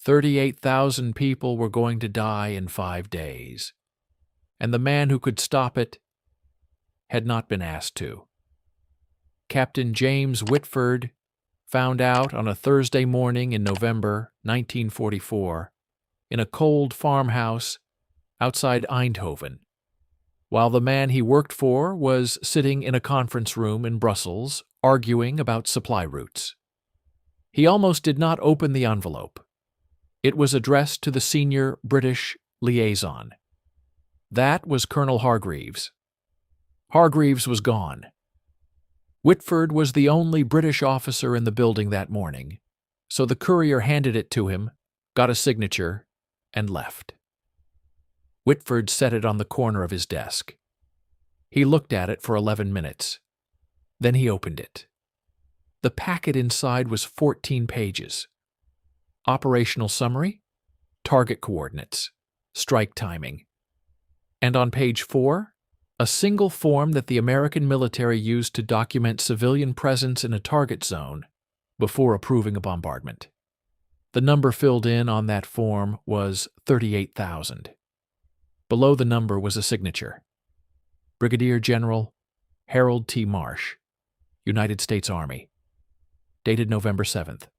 38,000 people were going to die in 5 days, and the man who could stop it had not been asked to. Captain James Whitford found out on a Thursday morning in November 1944 in a cold farmhouse outside Eindhoven, while the man he worked for was sitting in a conference room in Brussels arguing about supply routes. He almost did not open the envelope. It was addressed to the senior British liaison. That was Colonel Hargreaves. Hargreaves was gone. Whitford was the only British officer in the building that morning, so the courier handed it to him, got a signature, and left. Whitford set it on the corner of his desk. He looked at it for 11 minutes. Then he opened it. The packet inside was 14 pages. Operational summary, target coordinates, strike timing. And on page 4, a single form that the American military used to document civilian presence in a target zone before approving a bombardment. The number filled in on that form was 38,000. Below the number was a signature. Brigadier General Harold T. Marsh, United States Army. Dated November 7th,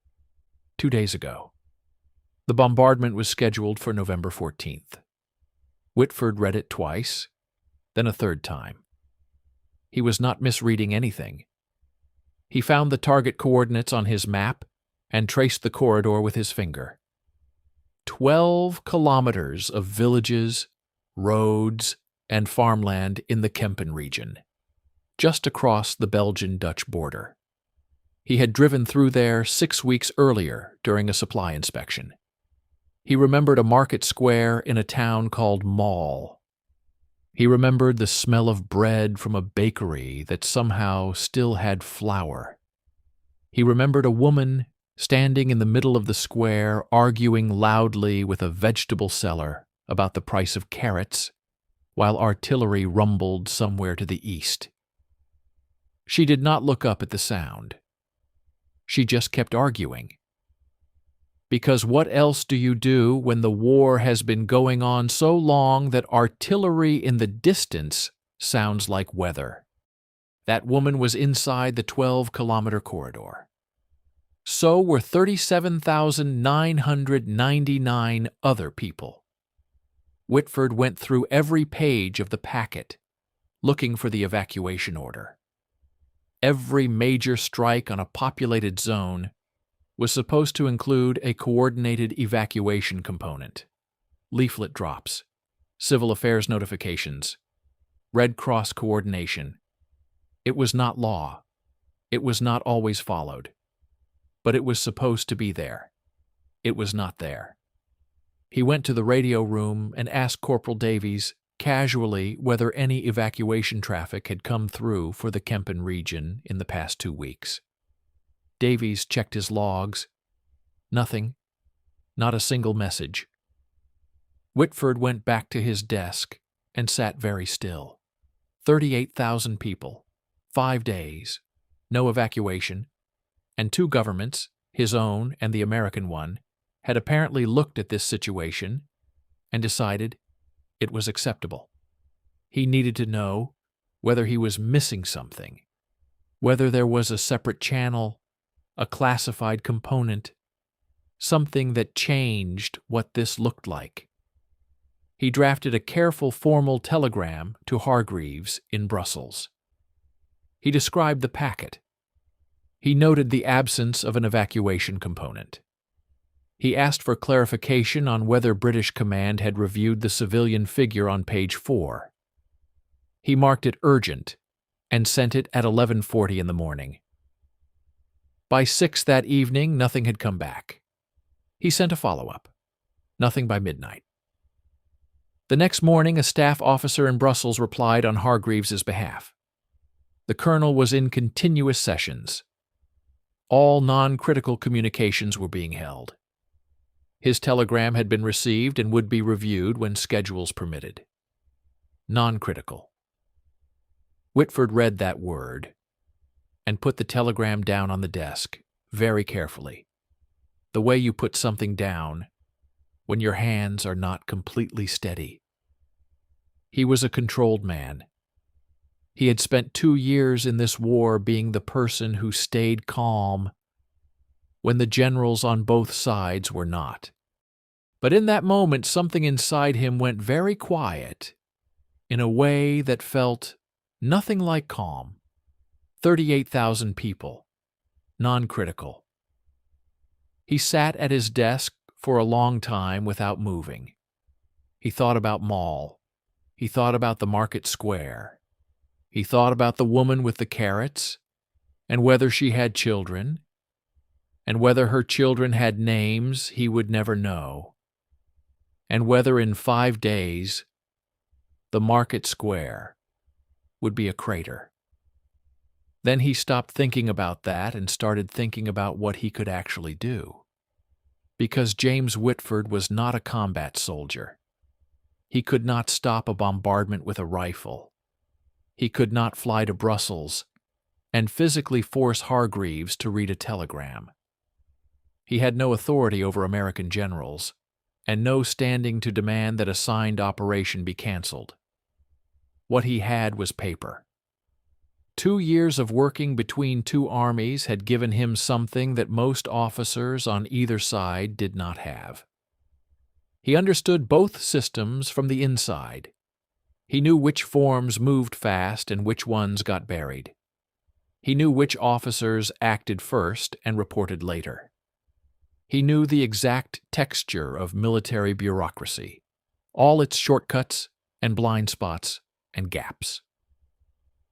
2 days ago. The bombardment was scheduled for November 14th. Whitford read it twice, then a third time. He was not misreading anything. He found the target coordinates on his map and traced the corridor with his finger. 12 kilometers of villages, roads, and farmland in the Kempen region, just across the Belgian-Dutch border. He had driven through there 6 weeks earlier during a supply inspection. He remembered a market square in a town called Mall. He remembered the smell of bread from a bakery that somehow still had flour. He remembered a woman standing in the middle of the square arguing loudly with a vegetable seller about the price of carrots, while artillery rumbled somewhere to the east. She did not look up at the sound. She just kept arguing. Because what else do you do when the war has been going on so long that artillery in the distance sounds like weather? That woman was inside the 12-kilometer corridor. So were 37,999 other people. Whitford went through every page of the packet, looking for the evacuation order. Every major strike on a populated zone was supposed to include a coordinated evacuation component, leaflet drops, civil affairs notifications, Red Cross coordination. It was not law. It was not always followed. But it was supposed to be there. It was not there. He went to the radio room and asked Corporal Davies casually whether any evacuation traffic had come through for the Kempen region in the past 2 weeks. Davies checked his logs. Nothing. Not a single message. Whitford went back to his desk and sat very still. 38,000 people, 5 days, no evacuation, and 2 governments, his own and the American one, had apparently looked at this situation and decided it was acceptable. He needed to know whether he was missing something, whether there was a separate channel, a classified component, something that changed what this looked like. He drafted a careful formal telegram to Hargreaves in Brussels. He described the packet. He noted the absence of an evacuation component. He asked for clarification on whether British command had reviewed the civilian figure on page 4. He marked it urgent and sent it at 11:40 in the morning. By 6 that evening, nothing had come back. He sent a follow-up. Nothing by midnight. The next morning, a staff officer in Brussels replied on Hargreaves's behalf. The colonel was in continuous sessions. All non-critical communications were being held. His telegram had been received and would be reviewed when schedules permitted. Non-critical. Whitford read that word and put the telegram down on the desk, very carefully. The way you put something down when your hands are not completely steady. He was a controlled man. He had spent 2 years in this war being the person who stayed calm when the generals on both sides were not. But in that moment, something inside him went very quiet in a way that felt nothing like calm. 38,000 people, non-critical. He sat at his desk for a long time without moving. He thought about Mall. He thought about the market square. He thought about the woman with the carrots, and whether she had children, and whether her children had names he would never know, and whether in 5 days the market square would be a crater. Then he stopped thinking about that and started thinking about what he could actually do. Because James Whitford was not a combat soldier. He could not stop a bombardment with a rifle. He could not fly to Brussels and physically force Hargreaves to read a telegram. He had no authority over American generals, and no standing to demand that a signed operation be canceled. What he had was paper. 2 years of working between 2 armies had given him something that most officers on either side did not have. He understood both systems from the inside. He knew which forms moved fast and which ones got buried. He knew which officers acted first and reported later. He knew the exact texture of military bureaucracy, all its shortcuts and blind spots and gaps.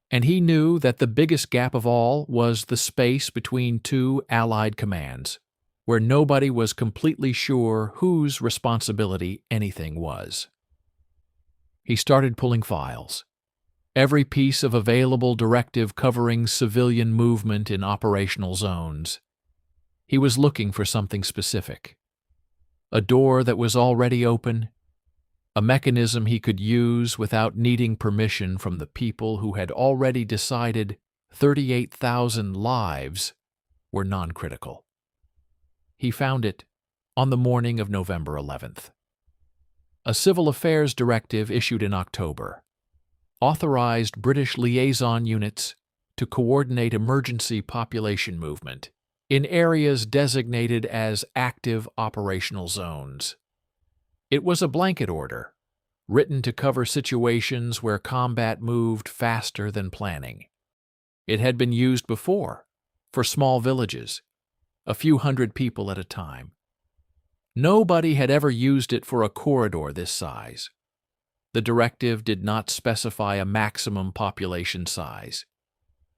And he knew that the biggest gap of all was the space between 2 Allied commands, where nobody was completely sure whose responsibility anything was. He started pulling files. Every piece of available directive covering civilian movement in operational zones. He was looking for something specific. A door that was already open, a mechanism he could use without needing permission from the people who had already decided 38,000 lives were non-critical. He found it on the morning of November 11th. A civil affairs directive issued in October authorized British liaison units to coordinate emergency population movement in areas designated as active operational zones. It was a blanket order, written to cover situations where combat moved faster than planning. It had been used before, for small villages, a few hundred people at a time. Nobody had ever used it for a corridor this size. The directive did not specify a maximum population size.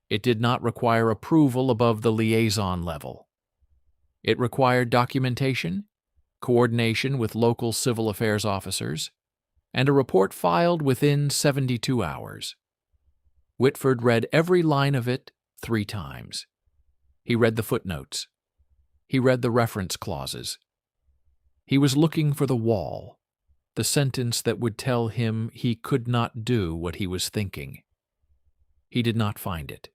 It did not require approval above the liaison level. It required documentation, coordination with local civil affairs officers, and a report filed within 72 hours. Whitford read every line of it 3 times. He read the footnotes. He read the reference clauses. He was looking for the wall, the sentence that would tell him he could not do what he was thinking. He did not find it.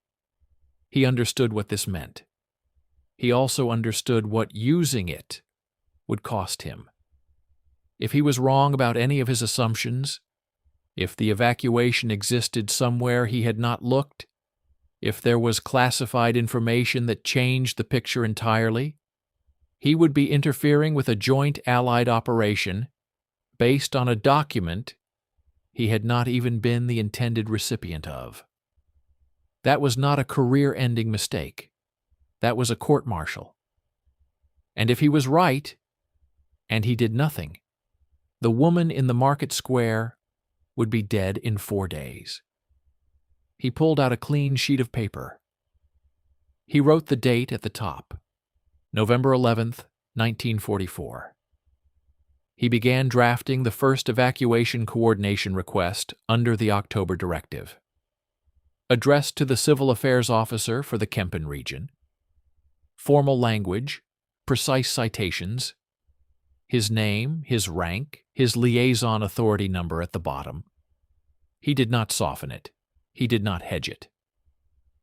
He understood what this meant. He also understood what using it would cost him. If he was wrong about any of his assumptions, if the evacuation existed somewhere he had not looked, if there was classified information that changed the picture entirely, he would be interfering with a joint Allied operation based on a document he had not even been the intended recipient of. That was not a career-ending mistake. That was a court-martial. And if he was right, and he did nothing, the woman in the market square would be dead in 4 days. He pulled out a clean sheet of paper. He wrote the date at the top, November 11th, 1944. He began drafting the first evacuation coordination request under the October directive. Addressed to the civil affairs officer for the Kempen region. Formal language, precise citations, his name, his rank, his liaison authority number at the bottom. He did not soften it. He did not hedge it.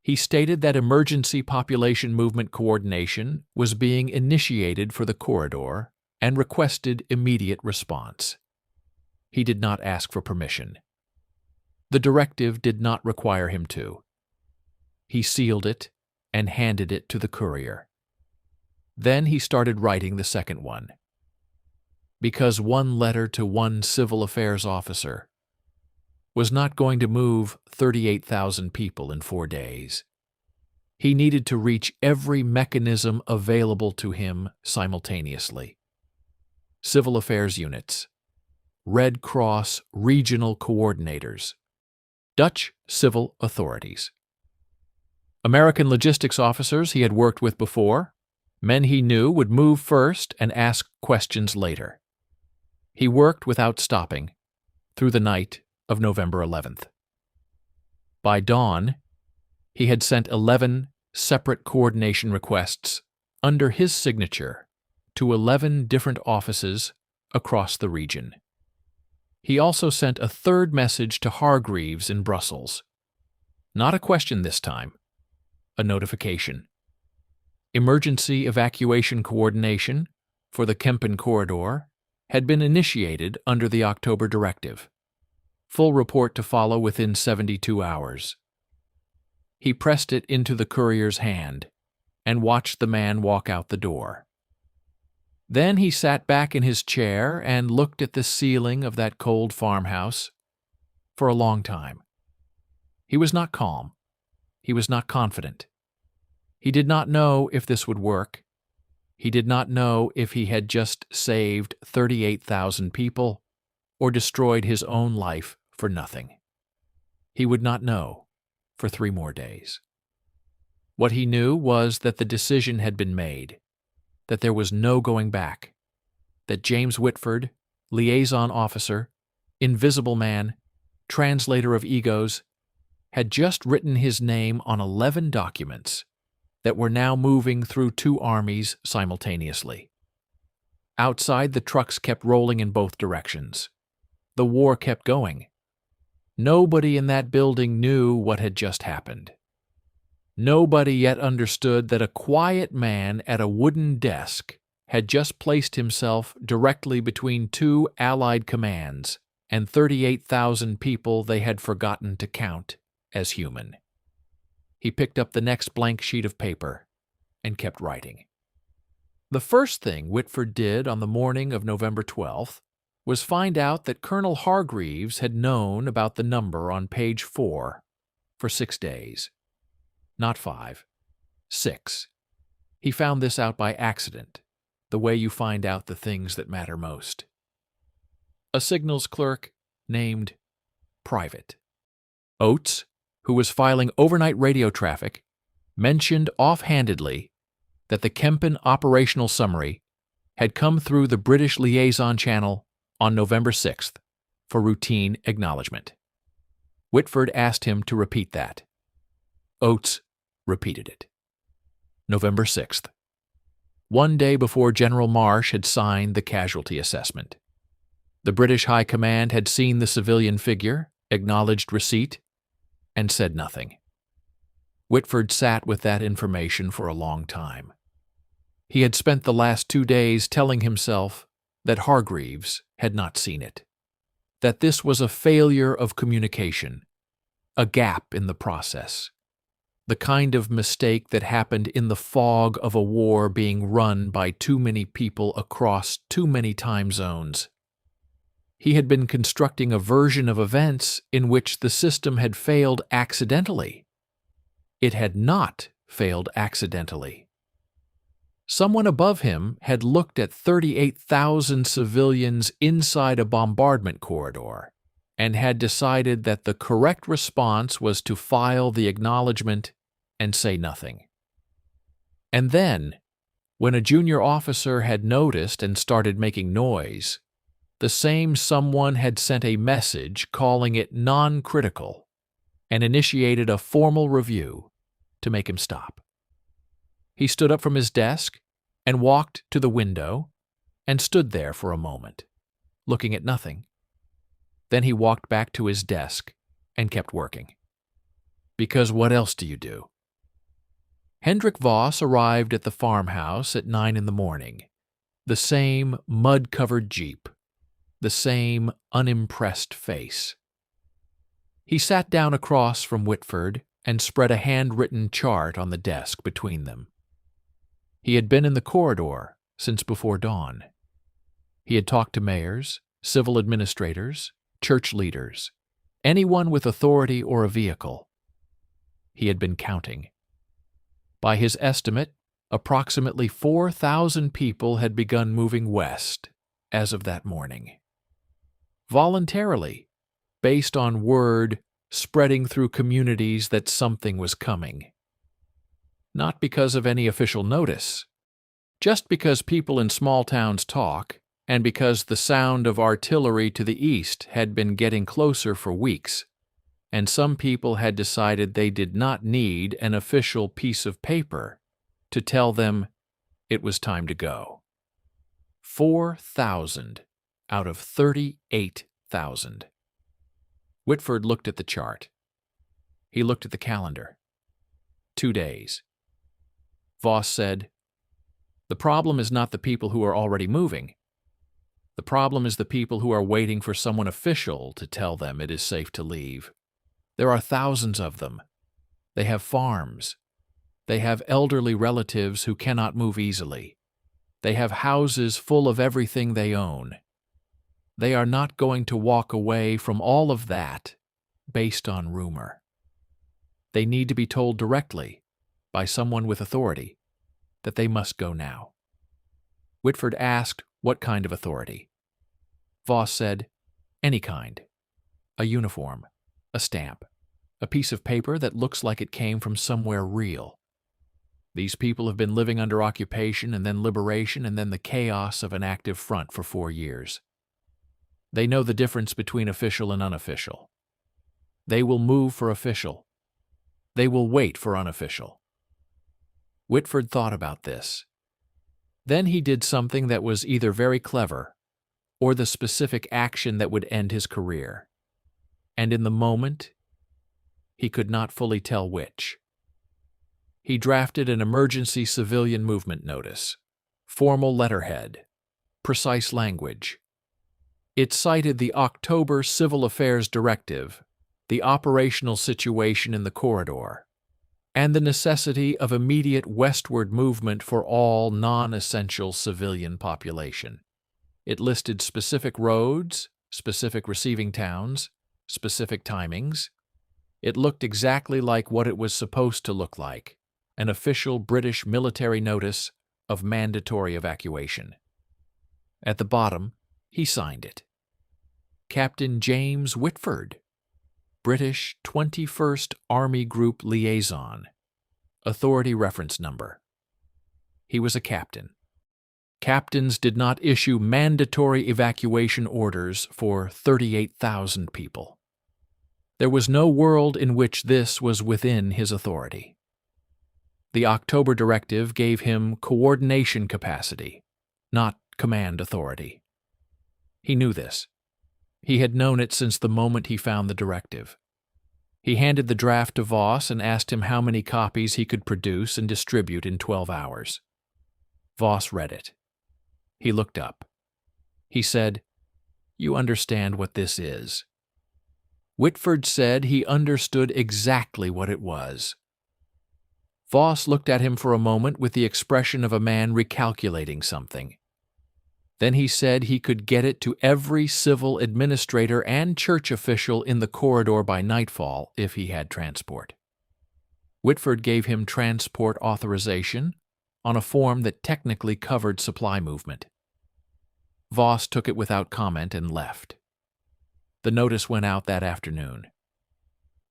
He stated that emergency population movement coordination was being initiated for the corridor and requested immediate response. He did not ask for permission. The directive did not require him to. He sealed it and handed it to the courier. Then he started writing the second one. Because one letter to one civil affairs officer was not going to move 38,000 people in 4 days. He needed to reach every mechanism available to him simultaneously. Civil affairs units, Red Cross regional coordinators, Dutch civil authorities, American logistics officers he had worked with before, men he knew would move first and ask questions later. He worked without stopping through the night of November 11th. By dawn, he had sent 11 separate coordination requests under his signature to 11 different offices across the region. He also sent a third message to Hargreaves in Brussels. Not a question this time, a notification. Emergency evacuation coordination for the Kempen corridor had been initiated under the October directive. Full report to follow within 72 hours. He pressed it into the courier's hand and watched the man walk out the door. Then he sat back in his chair and looked at the ceiling of that cold farmhouse for a long time. He was not calm. He was not confident. He did not know if this would work. He did not know if he had just saved 38,000 people or destroyed his own life for nothing. He would not know for 3 more days. What he knew was that the decision had been made, that there was no going back, that James Whitford, liaison officer, invisible man, translator of egos, had just written his name on 11 documents that were now moving through 2 armies simultaneously. Outside, the trucks kept rolling in both directions. The war kept going. Nobody in that building knew what had just happened. Nobody yet understood that a quiet man at a wooden desk had just placed himself directly between 2 Allied commands and 38,000 people they had forgotten to count as human. He picked up the next blank sheet of paper and kept writing. The first thing Whitford did on the morning of November 12th was find out that Colonel Hargreaves had known about the number on page 4 for 6 days. Not 5, 6. He found this out by accident, the way you find out the things that matter most. A signals clerk named Private Oates, who was filing overnight radio traffic, mentioned offhandedly that the Kempen operational summary had come through the British liaison channel on November 6th for routine acknowledgement. Whitford asked him to repeat that. Oates repeated it. November 6th. 1 day before General Marsh had signed the casualty assessment. The British High Command had seen the civilian figure, acknowledged receipt, and said nothing. Whitford sat with that information for a long time. He had spent the last 2 days telling himself that Hargreaves had not seen it, that this was a failure of communication, a gap in the process, the kind of mistake that happened in the fog of a war being run by too many people across too many time zones. He had been constructing a version of events in which the system had failed accidentally. It had not failed accidentally. Someone above him had looked at 38,000 civilians inside a bombardment corridor and had decided that the correct response was to file the acknowledgement and say nothing. And then, when a junior officer had noticed and started making noise, the same someone had sent a message calling it non-critical and initiated a formal review to make him stop. He stood up from his desk and walked to the window and stood there for a moment, looking at nothing. Then he walked back to his desk and kept working. Because what else do you do? Hendrik Voss arrived at the farmhouse at 9 in the morning, The same mud-covered jeep, the same unimpressed face. He sat down across from Whitford and spread a handwritten chart on the desk between them. He had been in the corridor since before dawn. He had talked to mayors, civil administrators, church leaders, anyone with authority or a vehicle. He had been counting. By his estimate, approximately 4,000 people had begun moving west as of that morning. Voluntarily, based on word spreading through communities that something was coming. Not because of any official notice, just because people in small towns talk, and because the sound of artillery to the east had been getting closer for weeks, and some people had decided they did not need an official piece of paper to tell them it was time to go. 4,000 out of 38,000. Whitford looked at the chart. He looked at the calendar. 2 days. Voss said, "The problem is not the people who are already moving. The problem is the people who are waiting for someone official to tell them it is safe to leave. There are thousands of them. They have farms. They have elderly relatives who cannot move easily. They have houses full of everything they own. They are not going to walk away from all of that based on rumor. They need to be told directly, by someone with authority, that they must go now." Whitford asked what kind of authority. Voss said, "Any kind. A uniform, a stamp, a piece of paper that looks like it came from somewhere real. These people have been living under occupation and then liberation and then the chaos of an active front for 4 years. They know the difference between official and unofficial. They will move for official. They will wait for unofficial." Whitford thought about this. Then he did something that was either very clever or the specific action that would end his career. And in the moment, he could not fully tell which. He drafted an emergency civilian movement notice, formal letterhead, precise language. It cited the October Civil Affairs Directive, the operational situation in the corridor, and the necessity of immediate westward movement for all non-essential civilian population. It listed specific roads, specific receiving towns, specific timings. It looked exactly like what it was supposed to look like, an official British military notice of mandatory evacuation. At the bottom, he signed it. Captain James Whitford, British 21st Army Group Liaison, Authority Reference Number. He was a captain. Captains did not issue mandatory evacuation orders for 38,000 people. There was no world in which this was within his authority. The October directive gave him coordination capacity, not command authority. He knew this. He had known it since the moment he found the directive. He handed the draft to Voss and asked him how many copies he could produce and distribute in 12 hours. Voss read it. He looked up. He said, "You understand what this is." Whitford said he understood exactly what it was. Voss looked at him for a moment with the expression of a man recalculating something. Then he said he could get it to every civil administrator and church official in the corridor by nightfall if he had transport. Whitford gave him transport authorization on a form that technically covered supply movement. Voss took it without comment and left. The notice went out that afternoon.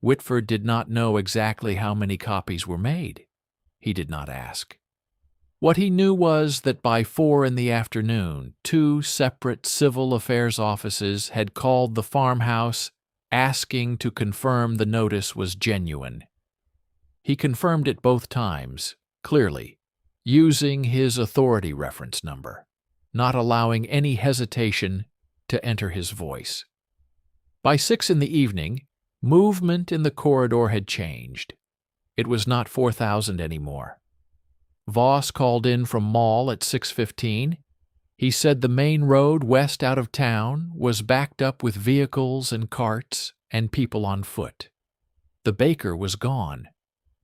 Whitford did not know exactly how many copies were made. He did not ask. What he knew was that by 4 in the afternoon, 2 separate civil affairs offices had called the farmhouse asking to confirm the notice was genuine. He confirmed it both times, clearly, using his authority reference number, not allowing any hesitation to enter his voice. By 6 in the evening, movement in the corridor had changed. It was not 4,000 anymore. Voss called in from Mall at 6:15. He said the main road west out of town was backed up with vehicles and carts and people on foot. The baker was gone.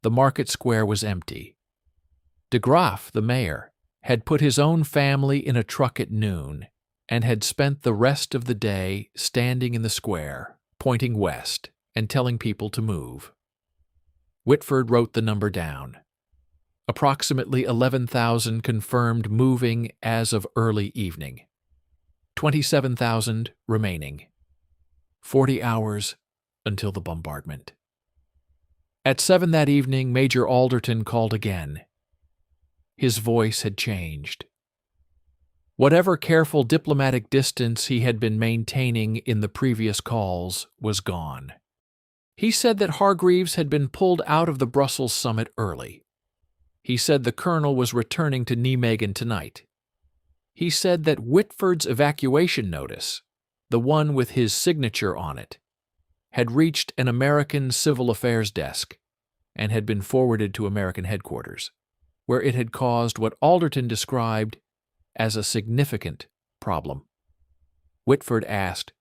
The market square was empty. De Graaf, the mayor, had put his own family in a truck at noon and had spent the rest of the day standing in the square, pointing west and telling people to move. Whitford wrote the number down. Approximately 11,000 confirmed moving as of early evening. 27,000 remaining. 40 hours until the bombardment. At 7 that evening, Major Alderton called again. His voice had changed. Whatever careful diplomatic distance he had been maintaining in the previous calls was gone. He said that Hargreaves had been pulled out of the Brussels summit early. He said the colonel was returning to Nijmegen tonight. He said that Whitford's evacuation notice, the one with his signature on it, had reached an American civil affairs desk and had been forwarded to American headquarters, where it had caused what Alderton described as a significant problem. Whitford asked,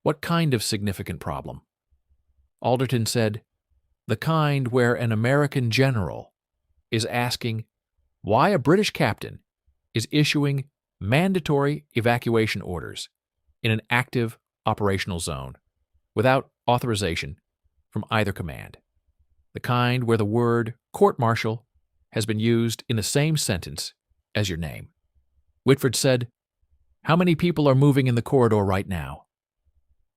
"What kind of significant problem?" Alderton said, "The kind where an American general is asking why a British captain is issuing mandatory evacuation orders in an active operational zone without authorization from either command. The kind where the word court-martial has been used in the same sentence as your name." Whitford said, "How many people are moving in the corridor right now?"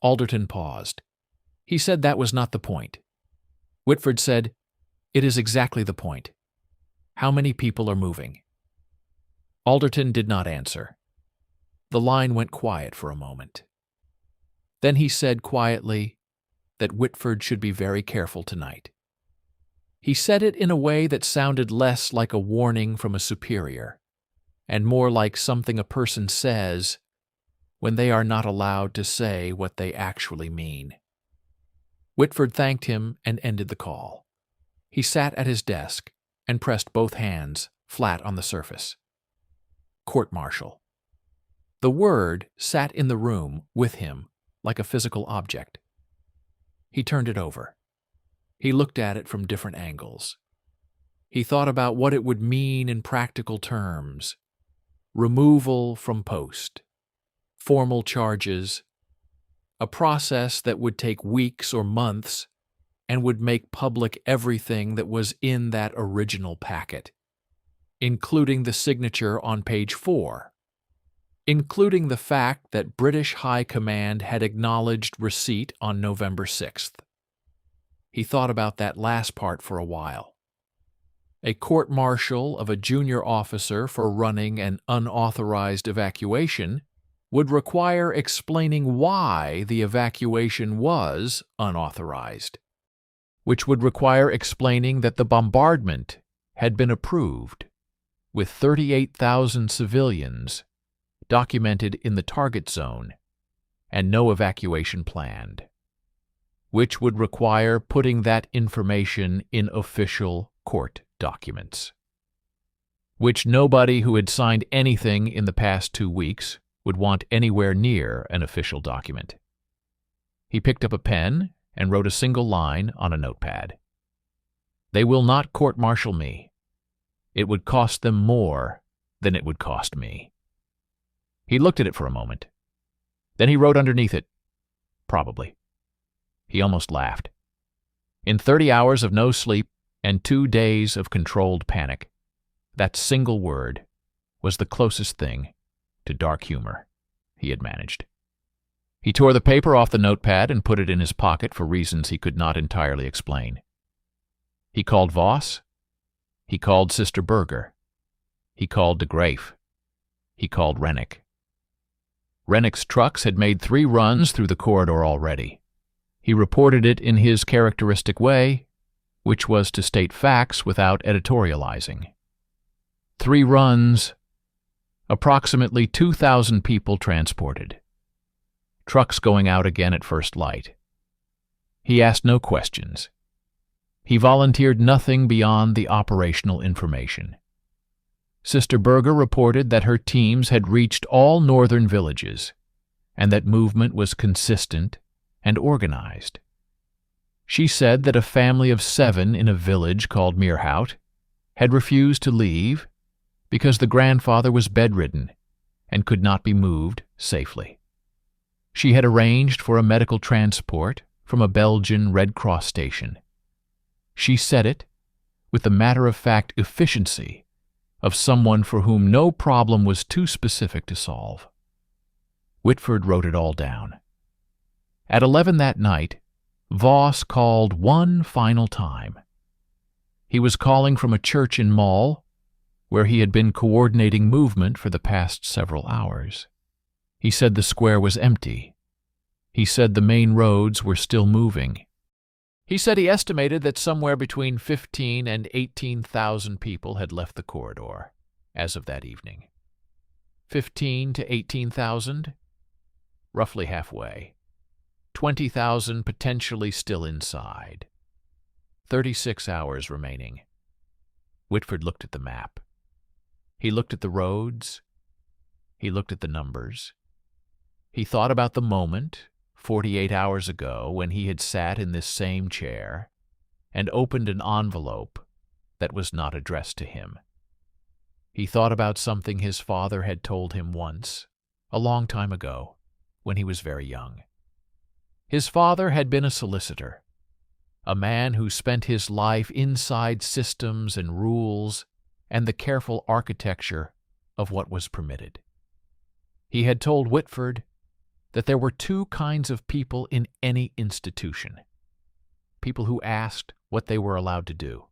Alderton paused. He said that was not the point. Whitford said, "It is exactly the point. How many people are moving?" Alderton did not answer. The line went quiet for a moment. Then he said quietly that Whitford should be very careful tonight. He said it in a way that sounded less like a warning from a superior, and more like something a person says when they are not allowed to say what they actually mean. Whitford thanked him and ended the call. He sat at his desk and pressed both hands flat on the surface. Court-martial. The word sat in the room with him like a physical object. He turned it over. He looked at it from different angles. He thought about what it would mean in practical terms. Removal from post. Formal charges. A process that would take weeks or months and would make public everything that was in that original packet, including the signature on page 4, including the fact that British High Command had acknowledged receipt on November 6th. He thought about that last part for a while. A court-martial of a junior officer for running an unauthorized evacuation would require explaining why the evacuation was unauthorized, which would require explaining that the bombardment had been approved, with 38,000 civilians documented in the target zone and no evacuation planned, which would require putting that information in official court documents, which nobody who had signed anything in the past 2 weeks would want anywhere near an official document. He picked up a pen and wrote a single line on a notepad. "They will not court-martial me. It would cost them more than it would cost me." He looked at it for a moment. Then he wrote underneath it, "Probably." He almost laughed. In 30 hours of no sleep and 2 days of controlled panic, that single word was the closest thing to dark humor he had managed. He tore the paper off the notepad and put it in his pocket for reasons he could not entirely explain. He called Voss. He called Sister Berger. He called de Graaf. He called Rennick. Rennick's trucks had made 3 runs through the corridor already. He reported it in his characteristic way, which was to state facts without editorializing. 3 runs, approximately 2,000 people transported. Trucks going out again at first light. He asked no questions. He volunteered nothing beyond the operational information. Sister Berger reported that her teams had reached all northern villages and that movement was consistent and organized. She said that a family of 7 in a village called Meerhout had refused to leave because the grandfather was bedridden and could not be moved safely. She had arranged for a medical transport from a Belgian Red Cross station. She said it with the matter-of-fact efficiency of someone for whom no problem was too specific to solve. Whitford wrote it all down. At 11 that night, Voss called one final time. He was calling from a church in Mall, where he had been coordinating movement for the past several hours. He said the square was empty. He said the main roads were still moving. He said he estimated that somewhere between 15,000 and 18,000 people had left the corridor as of that evening. 15,000 to 18,000? Roughly halfway. 20,000 potentially still inside. 36 hours remaining. Whitford looked at the map. He looked at the roads. He looked at the numbers. He thought about the moment, 48 hours ago, when he had sat in this same chair and opened an envelope that was not addressed to him. He thought about something his father had told him once, a long time ago, when he was very young. His father had been a solicitor, a man who spent his life inside systems and rules and the careful architecture of what was permitted. He had told Whitford that there were 2 kinds of people in any institution: people who asked what they were allowed to do,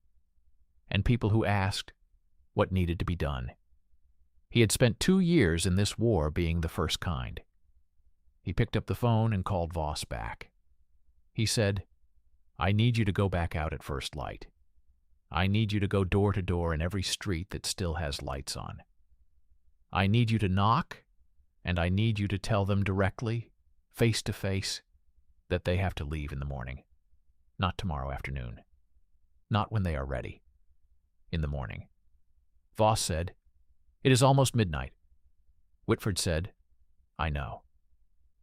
and people who asked what needed to be done. He had spent 2 years in this war being the first kind. He picked up the phone and called Voss back. He said, "I need you to go back out at first light. I need you to go door to door in every street that still has lights on. I need you to knock, and I need you to tell them directly, face to face, that they have to leave in the morning. Not tomorrow afternoon. Not when they are ready. In the morning." Voss said, "It is almost midnight." Whitford said, "I know."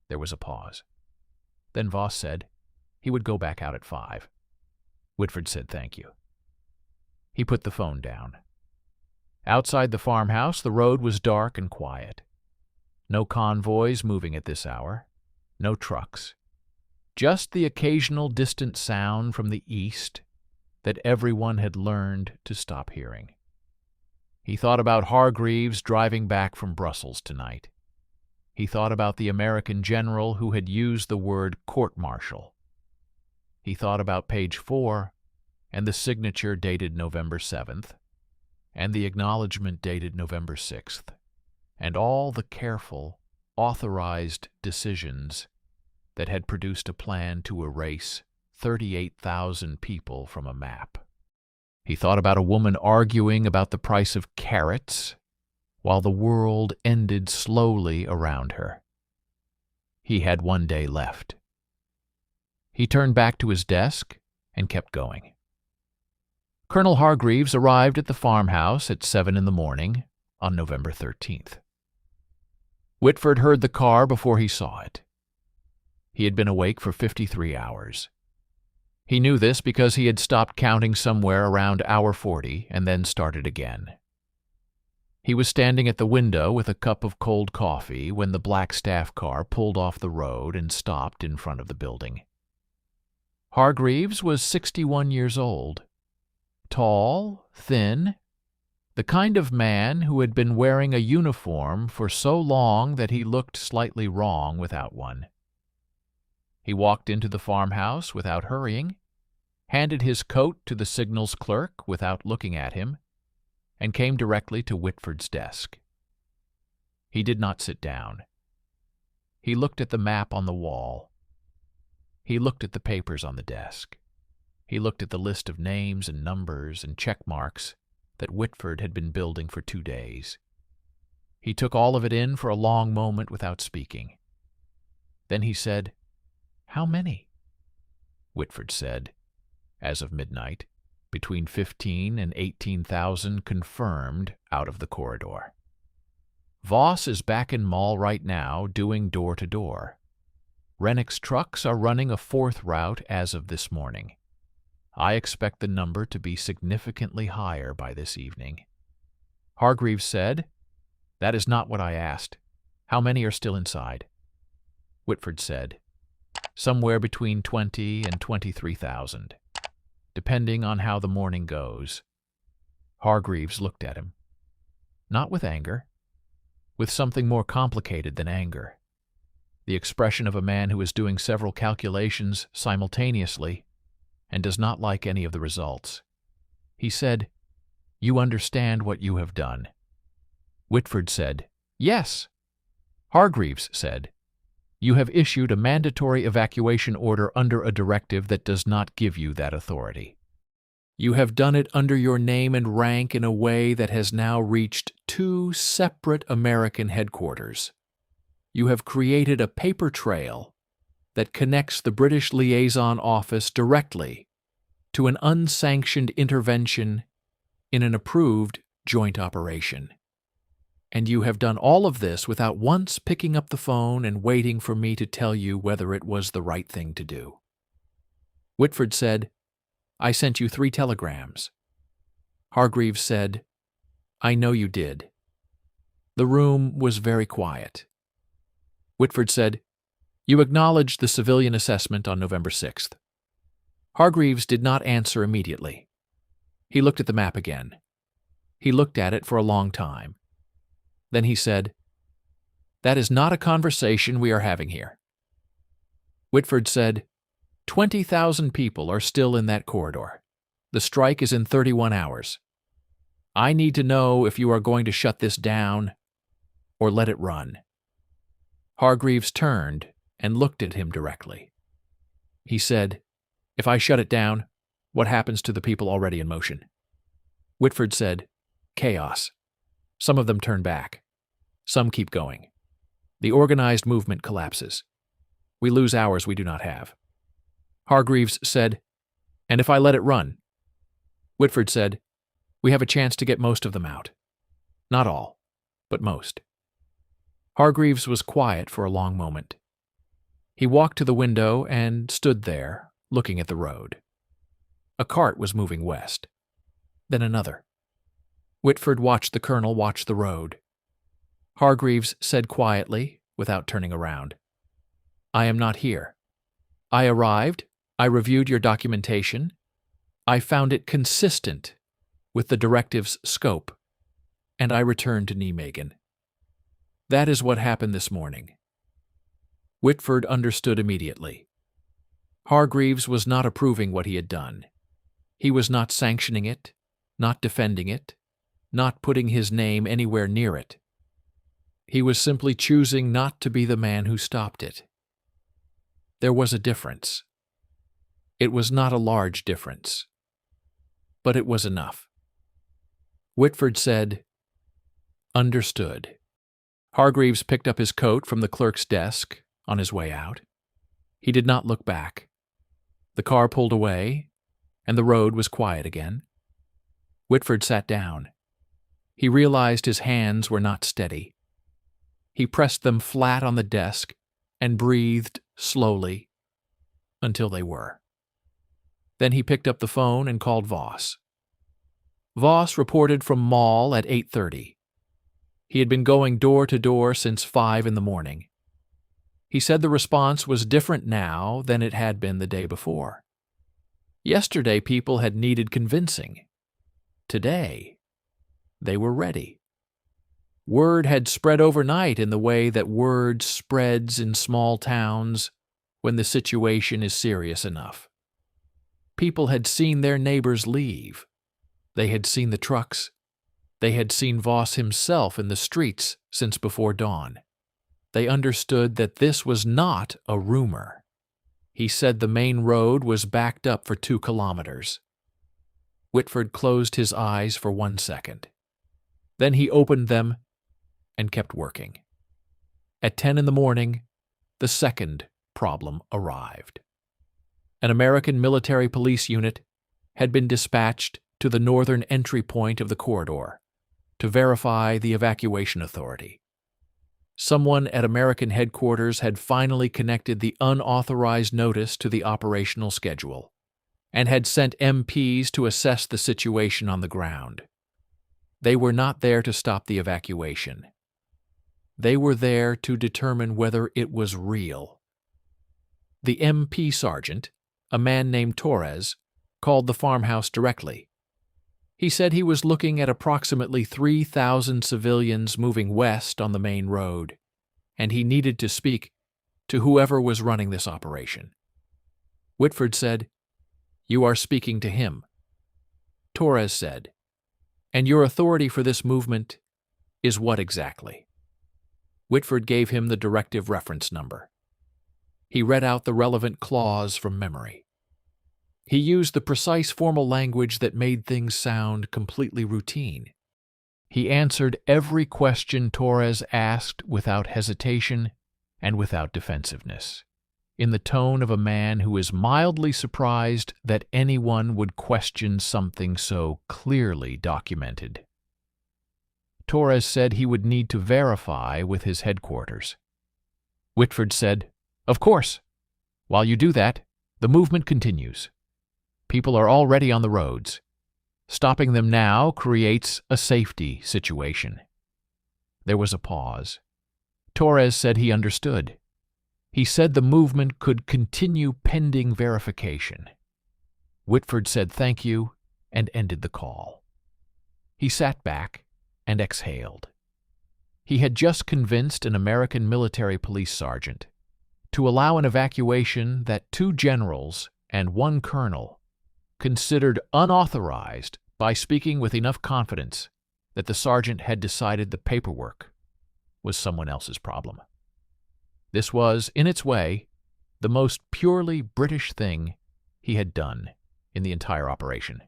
There was a pause. Then Voss said he would go back out at 5. Whitford said, "Thank you." He put the phone down. Outside the farmhouse, the road was dark and quiet. No convoys moving at this hour. No trucks. Just the occasional distant sound from the east that everyone had learned to stop hearing. He thought about Hargreaves driving back from Brussels tonight. He thought about the American general who had used the word court-martial. He thought about page 4 and the signature dated November 7th and the acknowledgement dated November 6th and all the careful, authorized decisions that had produced a plan to erase 38,000 people from a map. He thought about a woman arguing about the price of carrots while the world ended slowly around her. He had 1 day left. He turned back to his desk and kept going. Colonel Hargreaves arrived at the farmhouse at 7 in the morning on November 13th. Whitford heard the car before he saw it. He had been awake for 53 hours. He knew this because he had stopped counting somewhere around hour 40 and then started again. He was standing at the window with a cup of cold coffee when the black staff car pulled off the road and stopped in front of the building. Hargreaves was 61 years old. Tall, thin, the kind of man who had been wearing a uniform for so long that he looked slightly wrong without one. He walked into the farmhouse without hurrying, handed his coat to the signals clerk without looking at him, and came directly to Whitford's desk. He did not sit down. He looked at the map on the wall. He looked at the papers on the desk. He looked at the list of names and numbers and check marks that Whitford had been building for 2 days. He took all of it in for a long moment without speaking. Then he said, "How many?" Whitford said, "As of midnight, between 15 and 18,000 confirmed out of the corridor. Voss is back in Mall right now doing door-to-door. Rennick's trucks are running a fourth route as of this morning. I expect the number to be significantly higher by this evening. Hargreaves said, "That is not what I asked. How many are still inside?" Whitford said, "Somewhere between 20 and 23,000, depending on how the morning goes." Hargreaves looked at him. Not with anger, with something more complicated than anger. The expression of a man who is doing several calculations simultaneously and does not like any of the results. He said, "You understand what you have done." Whitford said, "Yes." Hargreaves said, "You have issued a mandatory evacuation order under a directive that does not give you that authority. You have done it under your name and rank in a way that has now reached 2 separate American headquarters. You have created a paper trail that connects the British liaison office directly to an unsanctioned intervention in an approved joint operation. And you have done all of this without once picking up the phone and waiting for me to tell you whether it was the right thing to do." Whitford said, "I sent you 3 telegrams." Hargreaves said, "I know you did." The room was very quiet. Whitford said, "You acknowledged the civilian assessment on November 6th. Hargreaves did not answer immediately. He looked at the map again. He looked at it for a long time. Then he said, "That is not a conversation we are having here." Whitford said, 20,000 people are still in that corridor. The strike is in 31 hours. I need to know if you are going to shut this down or let it run." Hargreaves turned and looked at him directly. He said, "If I shut it down, what happens to the people already in motion?" Whitford said, "Chaos. Some of them turn back. Some keep going. The organized movement collapses. We lose hours we do not have." Hargreaves said, "And if I let it run?" Whitford said, "We have a chance to get most of them out. Not all, but most." Hargreaves was quiet for a long moment. He walked to the window and stood there, looking at the road. A cart was moving west. Then another. Whitford watched the colonel watch the road. Hargreaves said quietly, without turning around, "I am not here. I arrived, I reviewed your documentation, I found it consistent with the directive's scope, and I returned to Nijmegen. That is what happened this morning." Whitford understood immediately. Hargreaves was not approving what he had done. He was not sanctioning it, not defending it, not putting his name anywhere near it. He was simply choosing not to be the man who stopped it. There was a difference. It was not a large difference, but it was enough. Whitford said, "Understood." Hargreaves picked up his coat from the clerk's desk on his way out. He did not look back. The car pulled away, and the road was quiet again. Whitford sat down. He realized his hands were not steady. He pressed them flat on the desk and breathed slowly until they were. Then he picked up the phone and called Voss. Voss reported from Mall at 8:30. He had been going door to door since 5 in the morning. He said the response was different now than it had been the day before. Yesterday people had needed convincing. Today, they were ready. Word had spread overnight in the way that word spreads in small towns when the situation is serious enough. People had seen their neighbors leave. They had seen the trucks. They had seen Voss himself in the streets since before dawn. They understood that this was not a rumor. He said the main road was backed up for 2 kilometers. Whitford closed his eyes for 1 second. Then he opened them and kept working. At 10 in the morning, the second problem arrived. An American military police unit had been dispatched to the northern entry point of the corridor to verify the evacuation authority. Someone at American headquarters had finally connected the unauthorized notice to the operational schedule and had sent MPs to assess the situation on the ground. They were not there to stop the evacuation. They were there to determine whether it was real. The MP sergeant, a man named Torres, called the farmhouse directly. He said he was looking at approximately 3,000 civilians moving west on the main road, and he needed to speak to whoever was running this operation. Whitford said, "You are speaking to him." Torres said, "And your authority for this movement is what exactly?" Whitford gave him the directive reference number. He read out the relevant clause from memory. He used the precise formal language that made things sound completely routine. He answered every question Torres asked without hesitation and without defensiveness, in the tone of a man who is mildly surprised that anyone would question something so clearly documented. Torres said he would need to verify with his headquarters. Whitford said, "Of course. While you do that, the movement continues. People are already on the roads. Stopping them now creates a safety situation." There was a pause. Torres said he understood. He said the movement could continue pending verification. Whitford said thank you and ended the call. He sat back and exhaled. He had just convinced an American military police sergeant to allow an evacuation that 2 generals and 1 colonel considered unauthorized by speaking with enough confidence that the sergeant had decided the paperwork was someone else's problem. This was, in its way, the most purely British thing he had done in the entire operation.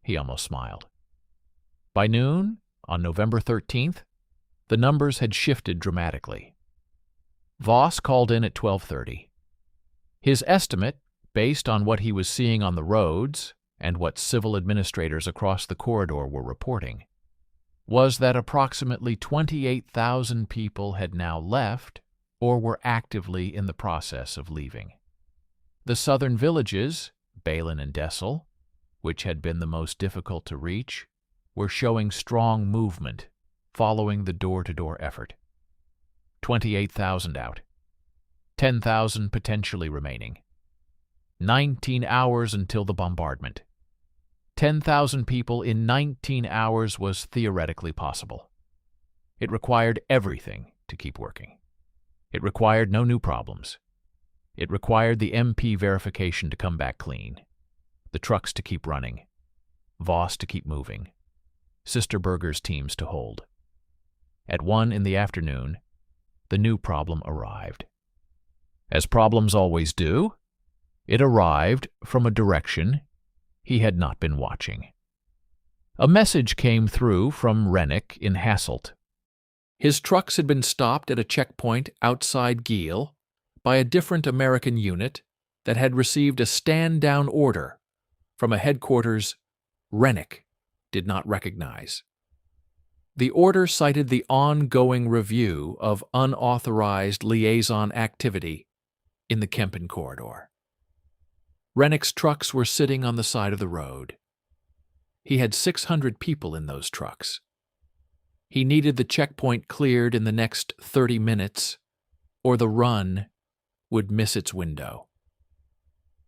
He almost smiled. By noon, on November 13th, the numbers had shifted dramatically. Voss called in at 12:30. His estimate, based on what he was seeing on the roads and what civil administrators across the corridor were reporting, was that approximately 28,000 people had now left or were actively in the process of leaving. The southern villages, Balin and Dessel, which had been the most difficult to reach, were showing strong movement following the door-to-door effort. 28,000 out. 10,000 potentially remaining. 19 hours until the bombardment. 10,000 people in 19 hours was theoretically possible. It required everything to keep working. It required no new problems. It required the MP verification to come back clean, the trucks to keep running, Voss to keep moving, Sister Berger's teams to hold. At 1 in the afternoon, the new problem arrived. As problems always do, it arrived from a direction he had not been watching. A message came through from Rennick in Hasselt. His trucks had been stopped at a checkpoint outside Giel by a different American unit that had received a stand-down order from a headquarters Rennick did not recognize. The order cited the ongoing review of unauthorized liaison activity in the Kempen corridor. Rennick's trucks were sitting on the side of the road. He had 600 people in those trucks. He needed the checkpoint cleared in the next 30 minutes, or the run would miss its window.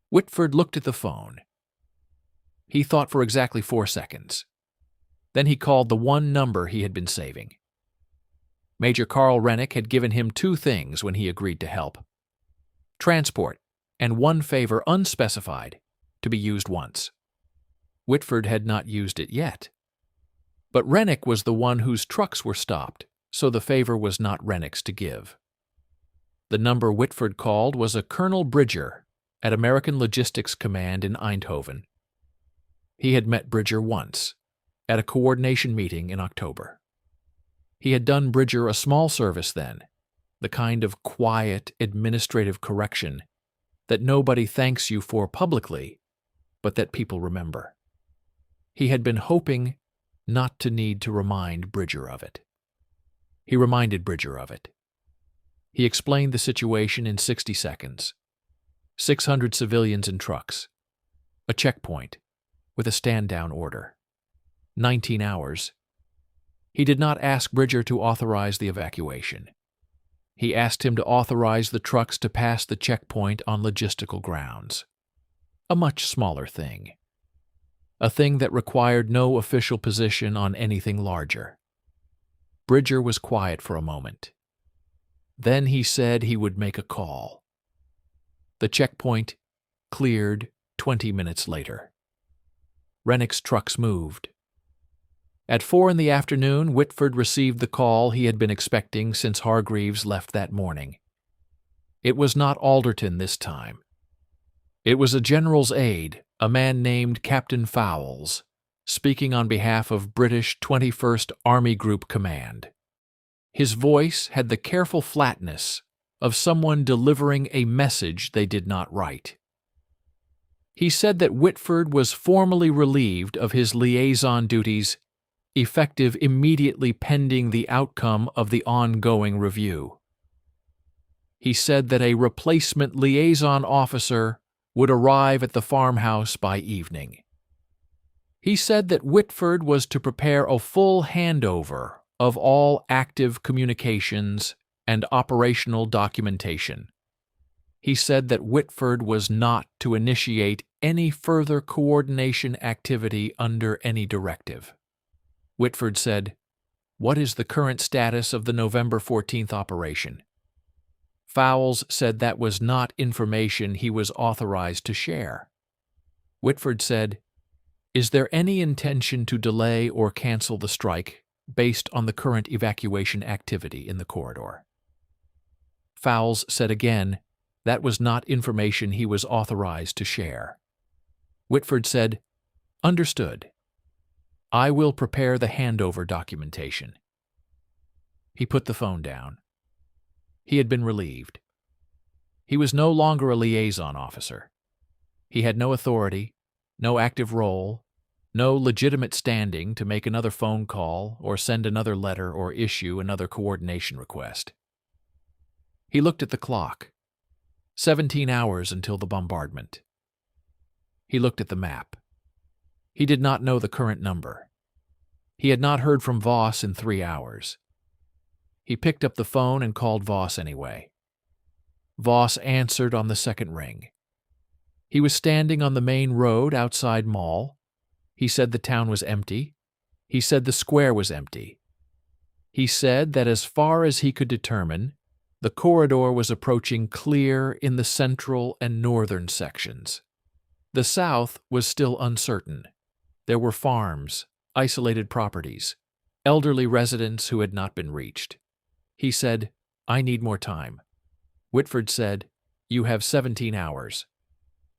Whitford looked at the phone. He thought for exactly 4 seconds. Then he called the one number he had been saving. Major Carl Rennick had given him 2 things when he agreed to help: transport and 1 favor unspecified to be used once. Whitford had not used it yet. But Rennick was the one whose trucks were stopped, so the favor was not Rennick's to give. The number Whitford called was a Colonel Bridger at American Logistics Command in Eindhoven. He had met Bridger once, at a coordination meeting in October. He had done Bridger a small service then, the kind of quiet administrative correction that nobody thanks you for publicly, but that people remember. He had been hoping not to need to remind Bridger of it. He reminded Bridger of it. He explained the situation in 60 seconds. 600 civilians in trucks. A checkpoint with a stand-down order. 19 hours. He did not ask Bridger to authorize the evacuation. He asked him to authorize the trucks to pass the checkpoint on logistical grounds. A much smaller thing. A thing that required no official position on anything larger. Bridger was quiet for a moment. Then he said he would make a call. The checkpoint cleared 20 minutes later. Rennick's trucks moved. At 4 in the afternoon, Whitford received the call he had been expecting since Hargreaves left that morning. It was not Alderton this time. It was a general's aide, a man named Captain Fowles, speaking on behalf of British 21st Army Group Command. His voice had the careful flatness of someone delivering a message they did not write. He said that Whitford was formally relieved of his liaison duties, effective immediately pending the outcome of the ongoing review. He said that a replacement liaison officer would arrive at the farmhouse by evening. He said that Whitford was to prepare a full handover of all active communications and operational documentation. He said that Whitford was not to initiate any further coordination activity under any directive. Whitford said, "What is the current status of the November 14th operation?" Fowles said that was not information he was authorized to share. Whitford said, "Is there any intention to delay or cancel the strike based on the current evacuation activity in the corridor?" Fowles said again that was not information he was authorized to share. Whitford said, "Understood. I will prepare the handover documentation." He put the phone down. He had been relieved. He was no longer a liaison officer. He had no authority, no active role, no legitimate standing to make another phone call or send another letter or issue another coordination request. He looked at the clock. 17 hours until the bombardment. He looked at the map. He did not know the current number. He had not heard from Voss in 3 hours. He picked up the phone and called Voss anyway. Voss answered on the second ring. He was standing on the main road outside Mall. He said the town was empty. He said the square was empty. He said that as far as he could determine, the corridor was approaching clear in the central and northern sections. The south was still uncertain. There were farms, isolated properties, elderly residents who had not been reached. He said, "I need more time." Whitford said, "You have 17 hours."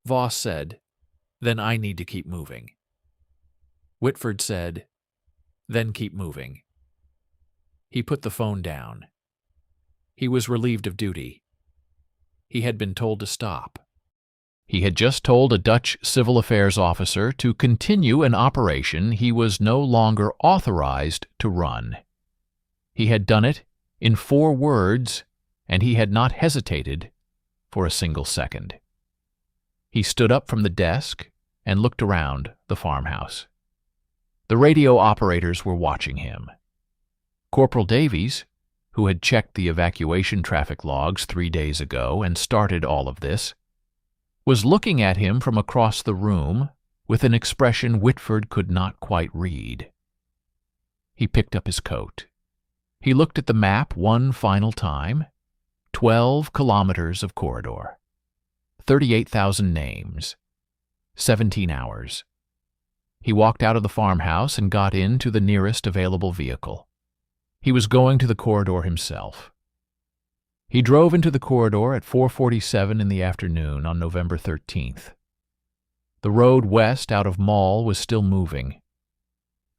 Voss said, "Then I need to keep moving." Whitford said, "Then keep moving." He put the phone down. He was relieved of duty. He had been told to stop. He had just told a Dutch civil affairs officer to continue an operation he was no longer authorized to run. He had done it in 4 words, and he had not hesitated for a single second. He stood up from the desk and looked around the farmhouse. The radio operators were watching him. Corporal Davies, who had checked the evacuation traffic logs 3 days ago and started all of this, was looking at him from across the room with an expression Whitford could not quite read. He picked up his coat. He looked at the map one final time. 12 kilometers of corridor. 38,000 names. 17 hours. He walked out of the farmhouse and got into the nearest available vehicle. He was going to the corridor himself. He drove into the corridor at 4:47 in the afternoon on November 13th. The road west out of Mall was still moving.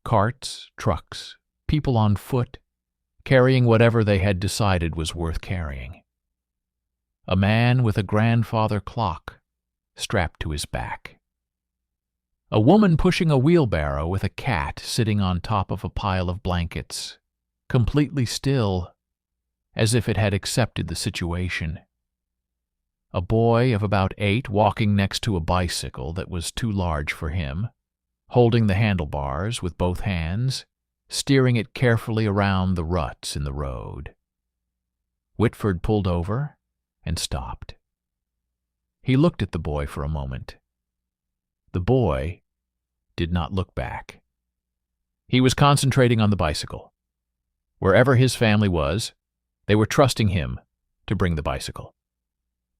Carts, trucks, people on foot, carrying whatever they had decided was worth carrying. A man with a grandfather clock strapped to his back. A woman pushing a wheelbarrow with a cat sitting on top of a pile of blankets, completely still, as if it had accepted the situation. A boy of about 8 walking next to a bicycle that was too large for him, holding the handlebars with both hands, steering it carefully around the ruts in the road. Whitford pulled over and stopped. He looked at the boy for a moment. The boy did not look back. He was concentrating on the bicycle. Wherever his family was, they were trusting him to bring the bicycle.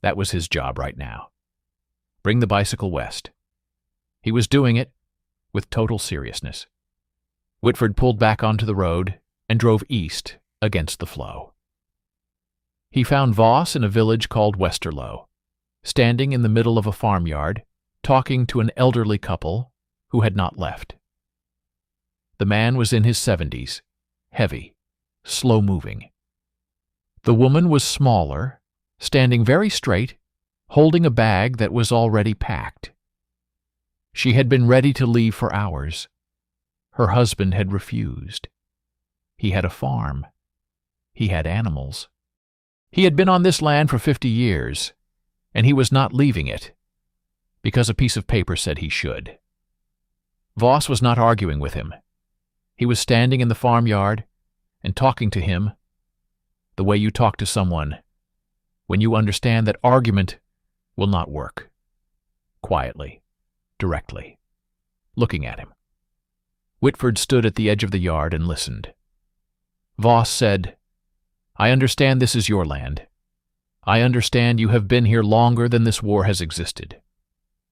That was his job right now. Bring the bicycle west. He was doing it with total seriousness. Whitford pulled back onto the road and drove east against the flow. He found Voss in a village called Westerlo, standing in the middle of a farmyard, talking to an elderly couple who had not left. The man was in his 70s, heavy, slow-moving. The woman was smaller, standing very straight, holding a bag that was already packed. She had been ready to leave for hours. Her husband had refused. He had a farm. He had animals. He had been on this land for 50 years, and he was not leaving it, because a piece of paper said he should. Voss was not arguing with him. He was standing in the farmyard and talking to him the way you talk to someone when you understand that argument will not work. Quietly, directly, looking at him. Whitford stood at the edge of the yard and listened. Voss said, "I understand this is your land. I understand you have been here longer than this war has existed.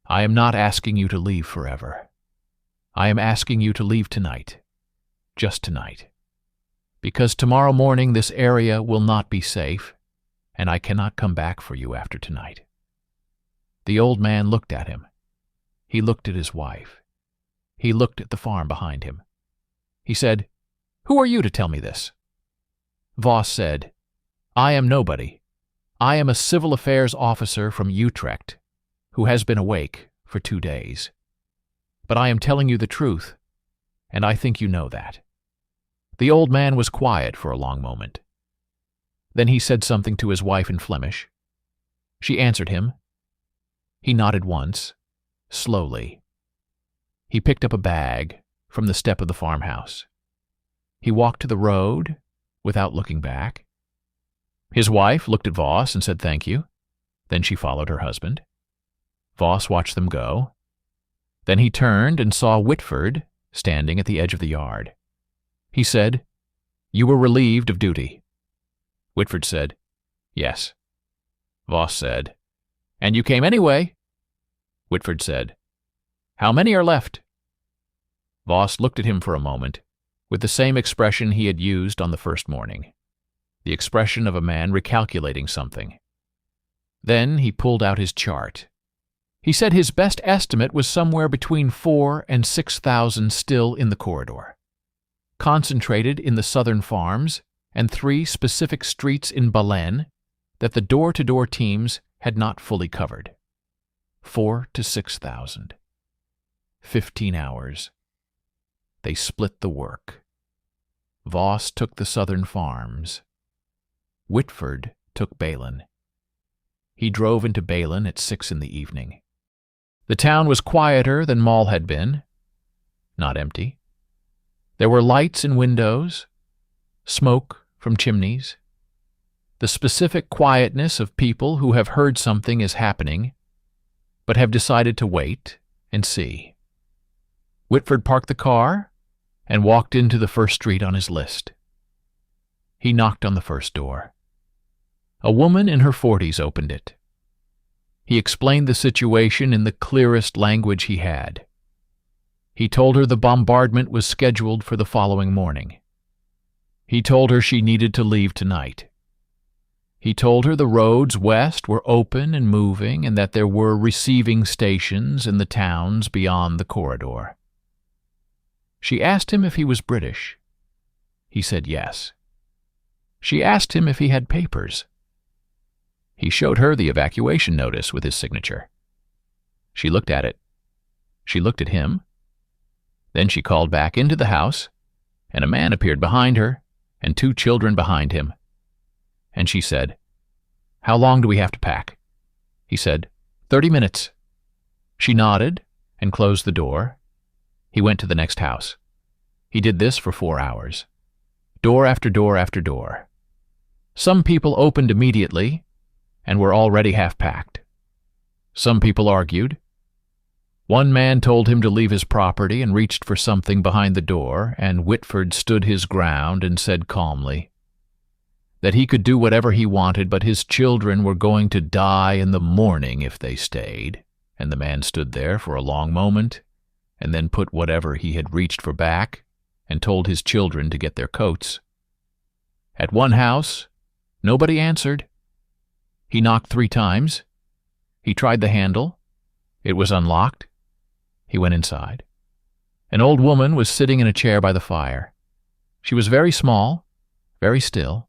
I am not asking you to leave forever. I am asking you to leave tonight, just tonight, because tomorrow morning this area will not be safe, and I cannot come back for you after tonight." The old man looked at him. He looked at his wife. He looked at the farm behind him. He said, "Who are you to tell me this?" Voss said, "I am nobody. I am a civil affairs officer from Utrecht who has been awake for 2 days. But I am telling you the truth, and I think you know that." The old man was quiet for a long moment. Then he said something to his wife in Flemish. She answered him. He nodded once, slowly. He picked up a bag from the step of the farmhouse. He walked to the road without looking back. His wife looked at Voss and said thank you. Then she followed her husband. Voss watched them go. Then he turned and saw Whitford standing at the edge of the yard. He said, "You were relieved of duty." Whitford said, "Yes." Voss said, "And you came anyway?" Whitford said, "How many are left?" Voss looked at him for a moment, with the same expression he had used on the first morning, the expression of a man recalculating something. Then he pulled out his chart. He said his best estimate was somewhere between 4,000 and 6,000 still in the corridor, concentrated in the southern farms and 3 specific streets in Balen that the door-to-door teams had not fully covered. 4,000 to 6,000. 15 hours. They split the work. Voss took the southern farms. Whitford took Balen. He drove into Balen at 6 in the evening. The town was quieter than Mall had been. Not empty. There were lights in windows, smoke from chimneys, the specific quietness of people who have heard something is happening, but have decided to wait and see. Whitford parked the car and walked into the first street on his list. He knocked on the first door. A woman in her 40s opened it. He explained the situation in the clearest language he had. He told her the bombardment was scheduled for the following morning. He told her she needed to leave tonight. He told her the roads west were open and moving and that there were receiving stations in the towns beyond the corridor. She asked him if he was British. He said yes. She asked him if he had papers. He showed her the evacuation notice with his signature. She looked at it. She looked at him. Then she called back into the house, and a man appeared behind her, and 2 children behind him. And she said, "How long do we have to pack?" He said, 30 minutes. She nodded and closed the door. He went to the next house. He did this for 4 hours. Door after door after door. Some people opened immediately and were already half-packed. Some people argued. One man told him to leave his property and reached for something behind the door, and Whitford stood his ground and said calmly that he could do whatever he wanted, but his children were going to die in the morning if they stayed. And the man stood there for a long moment, and then put whatever he had reached for back, and told his children to get their coats. At one house, nobody answered. He knocked 3 times. He tried the handle. It was unlocked. He went inside. An old woman was sitting in a chair by the fire. She was very small, very still.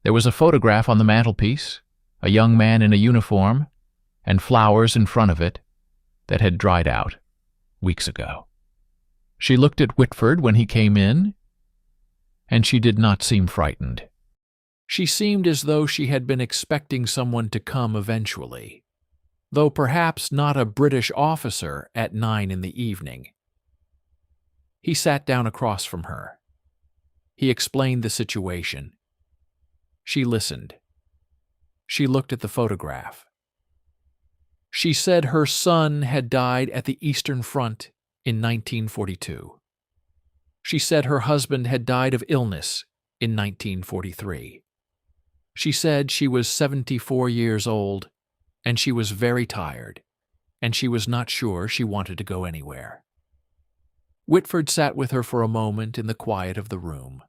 There was a photograph on the mantelpiece, a young man in a uniform, and flowers in front of it that had dried out weeks ago. She looked at Whitford when he came in, and she did not seem frightened. She seemed as though she had been expecting someone to come eventually, though perhaps not a British officer at 9 in the evening. He sat down across from her. He explained the situation. She listened. She looked at the photograph. She said her son had died at the Eastern Front in 1942. She said her husband had died of illness in 1943. She said she was 74 years old, and she was very tired, and she was not sure she wanted to go anywhere. Whitford sat with her for a moment in the quiet of the room.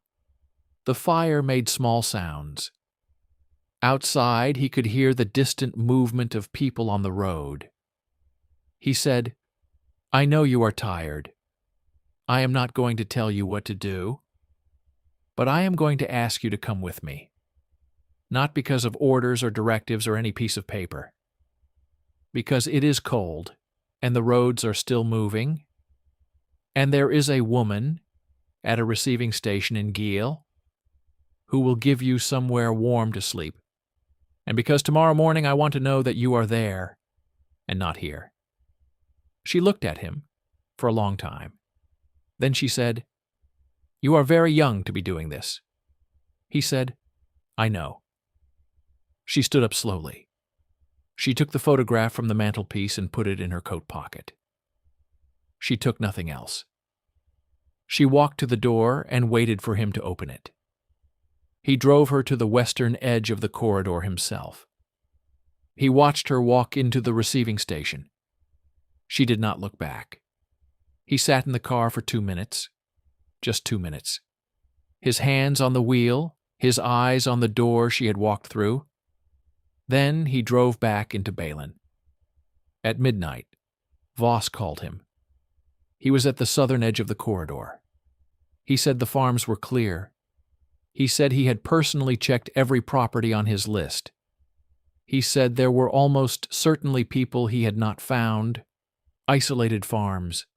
The fire made small sounds. Outside, he could hear the distant movement of people on the road. He said, "I know you are tired. I am not going to tell you what to do, but I am going to ask you to come with me. Not because of orders or directives or any piece of paper. Because it is cold, and the roads are still moving, and there is a woman at a receiving station in Giel who will give you somewhere warm to sleep. And because tomorrow morning I want to know that you are there and not here." She looked at him for a long time. Then she said, "You are very young to be doing this." He said, "I know." She stood up slowly. She took the photograph from the mantelpiece and put it in her coat pocket. She took nothing else. She walked to the door and waited for him to open it. He drove her to the western edge of the corridor himself. He watched her walk into the receiving station. She did not look back. He sat in the car for 2 minutes, just 2 minutes. His hands on the wheel, his eyes on the door she had walked through. Then he drove back into Balin. At midnight, Voss called him. He was at the southern edge of the corridor. He said the farms were clear. He said he had personally checked every property on his list. He said there were almost certainly people he had not found, isolated farms,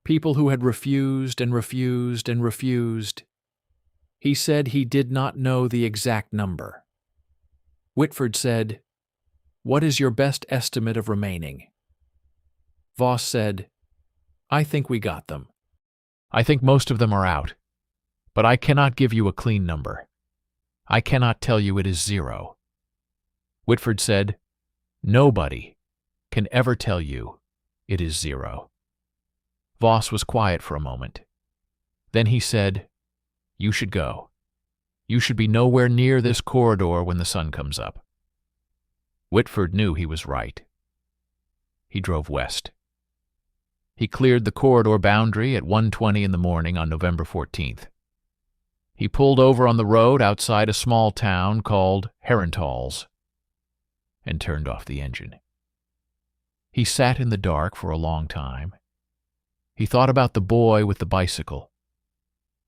people who had refused and refused and refused. He said he did not know the exact number. Whitford said, "What is your best estimate of remaining?" Voss said, "I think we got them. I think most of them are out. But I cannot give you a clean number. I cannot tell you it is 0. Whitford said, "Nobody can ever tell you it is 0. Voss was quiet for a moment. Then he said, "You should go. You should be nowhere near this corridor when the sun comes up." Whitford knew he was right. He drove west. He cleared the corridor boundary at 1:20 in the morning on November 14th. He pulled over on the road outside a small town called Herentals and turned off the engine. He sat in the dark for a long time. He thought about the boy with the bicycle.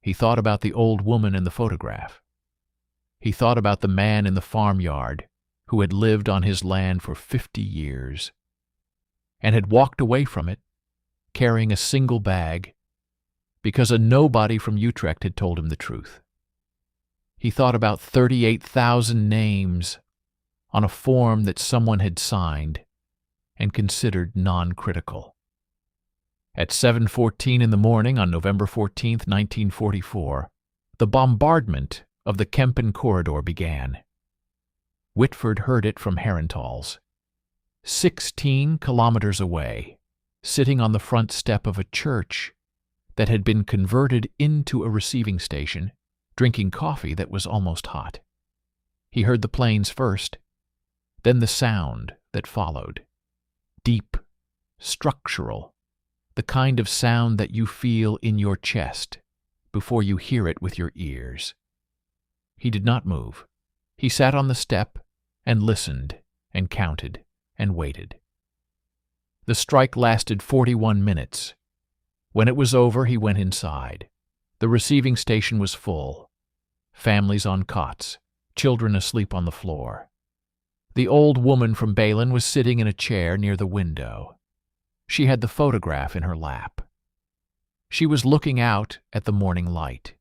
He thought about the old woman in the photograph. He thought about the man in the farmyard who had lived on his land for 50 years and had walked away from it carrying a single bag, because a nobody from Utrecht had told him the truth. He thought about 38,000 names on a form that someone had signed and considered non-critical. At 7:14 in the morning on November 14, 1944, the bombardment of the Kempen corridor began. Whitford heard it from Herentals. 16 kilometers away, sitting on the front step of a church that had been converted into a receiving station, drinking coffee that was almost hot. He heard the planes first, then the sound that followed. Deep, structural, the kind of sound that you feel in your chest before you hear it with your ears. He did not move. He sat on the step and listened and counted and waited. The strike lasted 41 minutes. When it was over, he went inside. The receiving station was full. Families on cots, children asleep on the floor. The old woman from Balin was sitting in a chair near the window. She had the photograph in her lap. She was looking out at the morning light.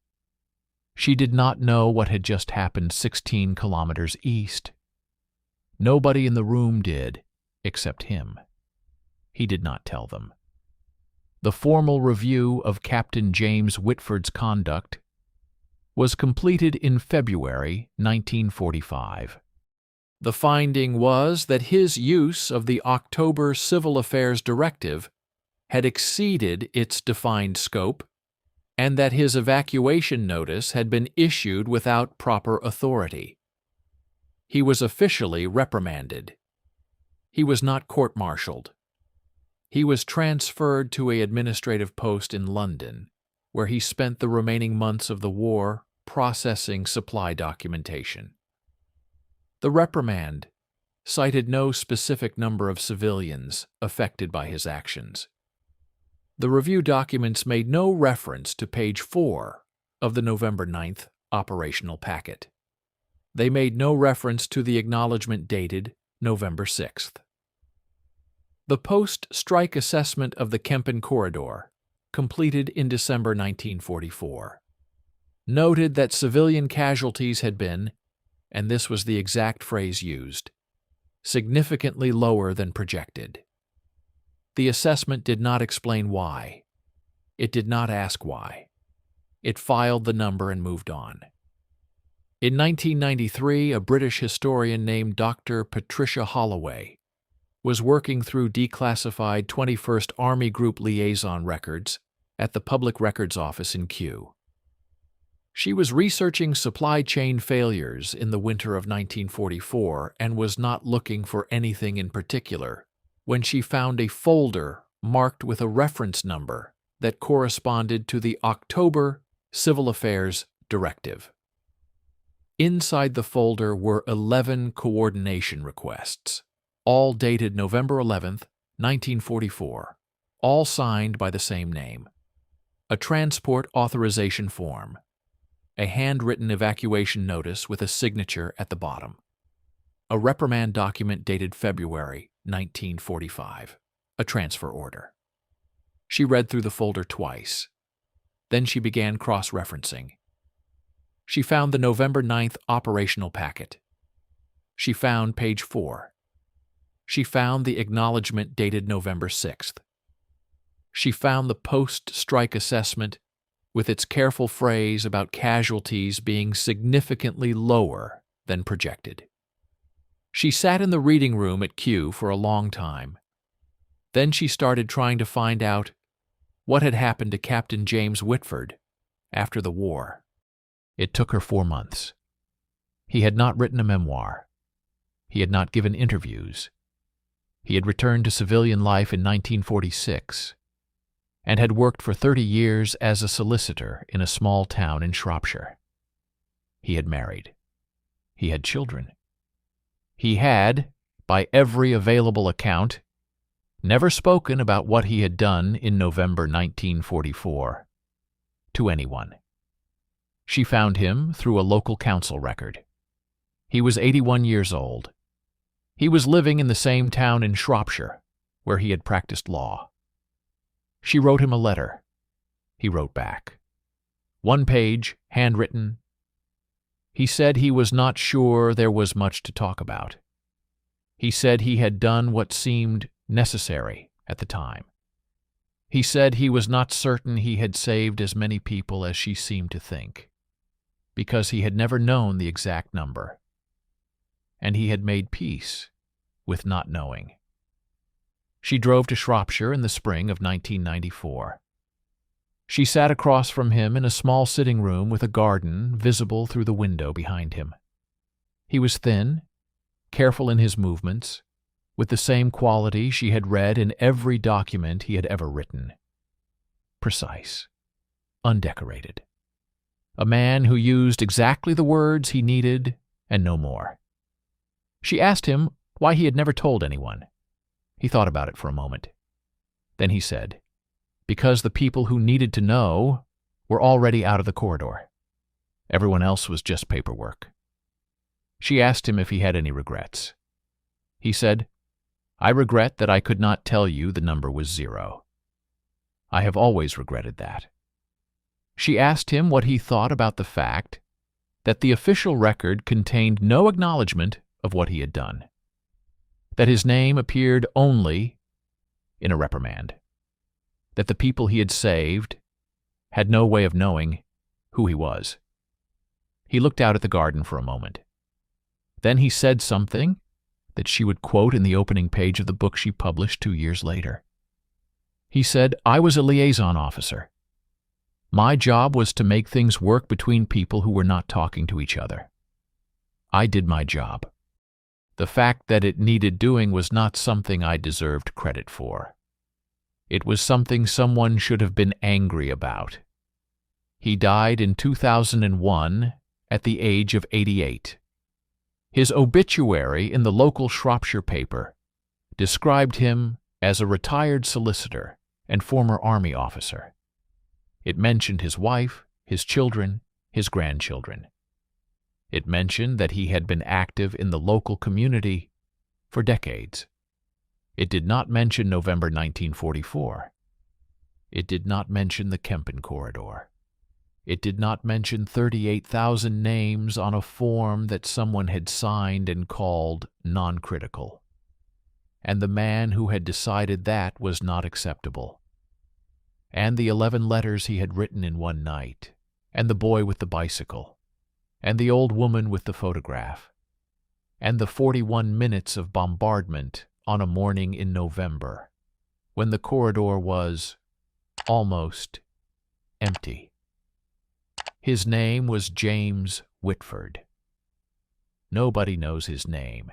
She did not know what had just happened 16 kilometers east. Nobody in the room did, except him. He did not tell them. The formal review of Captain James Whitford's conduct was completed in February 1945. The finding was that his use of the October Civil Affairs Directive had exceeded its defined scope, and that his evacuation notice had been issued without proper authority. He was officially reprimanded. He was not court-martialed. He was transferred to an administrative post in London, where he spent the remaining months of the war processing supply documentation. The reprimand cited no specific number of civilians affected by his actions. The review documents made no reference to page 4 of the November 9th operational packet. They made no reference to the acknowledgment dated November 6th. The post-strike assessment of the Kempen corridor, completed in December 1944, noted that civilian casualties had been, and this was the exact phrase used, significantly lower than projected. The assessment did not explain why. It did not ask why. It filed the number and moved on. In 1993, a British historian named Dr. Patricia Holloway was working through declassified 21st Army Group liaison records at the Public Records Office in Kew. She was researching supply chain failures in the winter of 1944 and was not looking for anything in particular when she found a folder marked with a reference number that corresponded to the October Civil Affairs Directive. Inside the folder were 11 coordination requests, all dated November 11, 1944, all signed by the same name. A transport authorization form, a handwritten evacuation notice with a signature at the bottom, a reprimand document dated February 1945, a transfer order. She read through the folder twice. Then she began cross-referencing. She found the November 9th operational packet. She found page 4. She found the acknowledgment dated November 6th. She found the post-strike assessment with its careful phrase about casualties being significantly lower than projected. She sat in the reading room at Kew for a long time. Then she started trying to find out what had happened to Captain James Whitford after the war. It took her 4 months. He had not written a memoir. He had not given interviews. He had returned to civilian life in 1946 and had worked for 30 years as a solicitor in a small town in Shropshire. He had married. He had children. He had, by every available account, never spoken about what he had done in November 1944 to anyone. She found him through a local council record. He was 81 years old. He was living in the same town in Shropshire where he had practiced law. She wrote him a letter. He wrote back. 1 page, handwritten. He said he was not sure there was much to talk about. He said he had done what seemed necessary at the time. He said he was not certain he had saved as many people as she seemed to think, because he had never known the exact number, and he had made peace with not knowing. She drove to Shropshire in the spring of 1994. She sat across from him in a small sitting room with a garden visible through the window behind him. He was thin, careful in his movements, with the same quality she had read in every document he had ever written. Precise, undecorated. A man who used exactly the words he needed and no more. She asked him why he had never told anyone. He thought about it for a moment. Then he said, because the people who needed to know were already out of the corridor. Everyone else was just paperwork. She asked him if he had any regrets. He said, I regret that I could not tell you the number was 0. I have always regretted that. She asked him what he thought about the fact that the official record contained no acknowledgement of what he had done, that his name appeared only in a reprimand, that the people he had saved had no way of knowing who he was. He looked out at the garden for a moment. Then he said something that she would quote in the opening page of the book she published 2 years later. He said, I was a liaison officer. My job was to make things work between people who were not talking to each other. I did my job. The fact that it needed doing was not something I deserved credit for. It was something someone should have been angry about. He died in 2001 at the age of 88. His obituary in the local Shropshire paper described him as a retired solicitor and former Army officer. It mentioned his wife, his children, his grandchildren. It mentioned that he had been active in the local community for decades. It did not mention November 1944. It did not mention the Kempen corridor. It did not mention 38,000 names on a form that someone had signed and called non-critical. And the man who had decided that was not acceptable. And the 11 letters he had written in one night, and the boy with the bicycle, and the old woman with the photograph, and the 41 minutes of bombardment on a morning in November, when the corridor was almost empty. His name was James Whitford. Nobody knows his name.